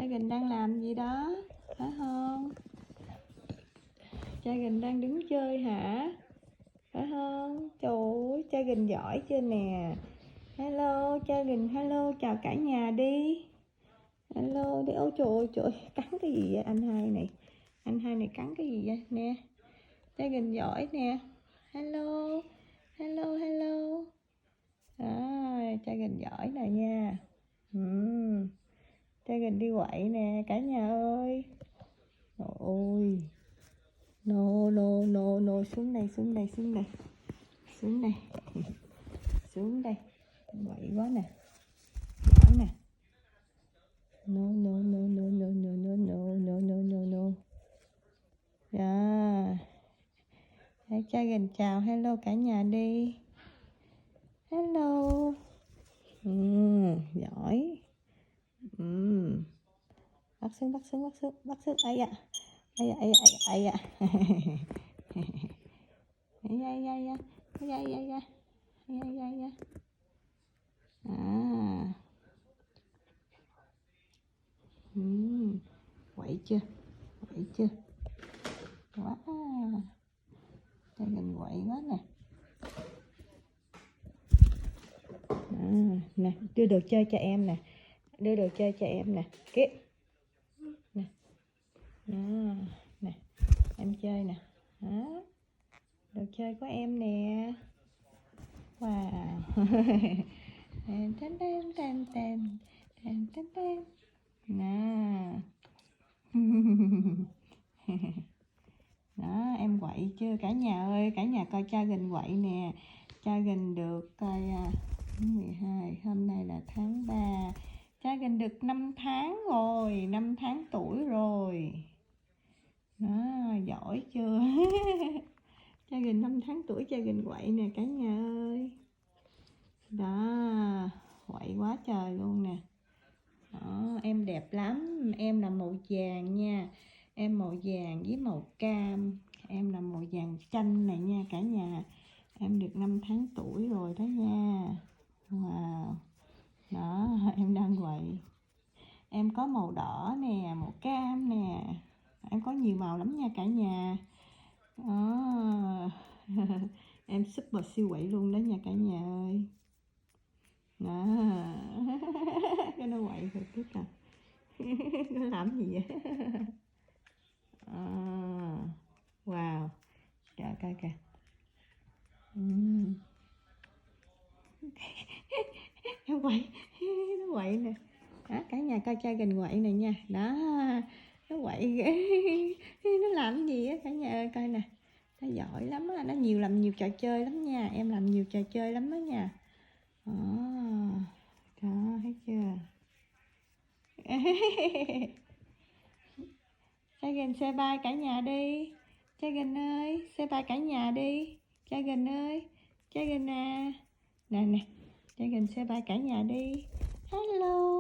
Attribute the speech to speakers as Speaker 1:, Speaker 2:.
Speaker 1: Gình đang làm gì đó, phải không? Cha Gình đang đứng chơi hả? Phải không? Trời ơi, cha Gình giỏi chưa nè. Hello, cha Gình, hello, chào cả nhà đi. Hello, đi. Ôi trời ơi, cắn cái gì vậy anh hai này? Anh hai này cắn cái gì vậy? Nè, cha Gình giỏi nè. Hello, hello, hello. Cha Gình giỏi nè nha. Cha Gình đi quậy nè cả nhà ơi. Ôi, no no no no, xuống đây, xuống đây, xuống đây, xuống đây, xuống đây, quậy quá nè, quá nè. No no no no no no no no no no no no. Dạ, hãy cha Gình chào hello cả nhà đi. Hello. Giỏi. Bắt xuống, bắt xuống, bắt xuống, bắt xuống. Ai da, ai da, ai da, ai da. Ai da, ai da, ai da, ai da, ai da, ai da, ai da. Quậy chưa, quậy chưa? Quá, cha Gình quậy quá nè. Nè, đưa đồ chơi cho em nè, đưa đồ chơi cho em nè, kia nè, nè, em chơi nè, đó, đồ chơi của em nè. Wow. Tên tên tên tên tên tên tên tên. Nè. Đó, em quậy chưa cả nhà ơi, cả nhà coi cha Gình quậy nè. Cha Gình được coi 12, hôm nay là tháng 3. Cha Gình được 5 tháng rồi, 5 tháng tuổi rồi. Đó, giỏi chưa? Cha Gình 5 tháng tuổi, cha Gình quậy nè cả nhà ơi. Đó, quậy quá trời luôn nè. Đó, em đẹp lắm, em là màu vàng nha. Em màu vàng với màu cam. Em là màu vàng chanh này nha cả nhà. Em được 5 tháng tuổi rồi đó nha. Wow. Đó, em đang quậy. Em có màu đỏ nè, màu cam nè. Em có nhiều màu lắm nha cả nhà. Đó. Em super siêu quậy luôn đó nha cả nhà ơi. Đó. Cái nó quậy rồi tức à. Nó làm gì vậy? Wow, trời coi kìa. Nó quậy, nó quậy nè. Đó, cả nhà coi cha Gình quậy này nha. Đó, nó quậy nó làm gì á cả nhà ơi coi nè. Nó giỏi lắm á, nó làm nhiều trò chơi lắm nha. Em làm nhiều trò chơi lắm đó nha. Đó, thấy chưa? Cha Gình say bye cả nhà đi. Cha Gình ơi, say bye cả nhà đi. Cha Gình ơi, cha Gình à. Nè nè, cha Gình say bye cả nhà đi. Hello.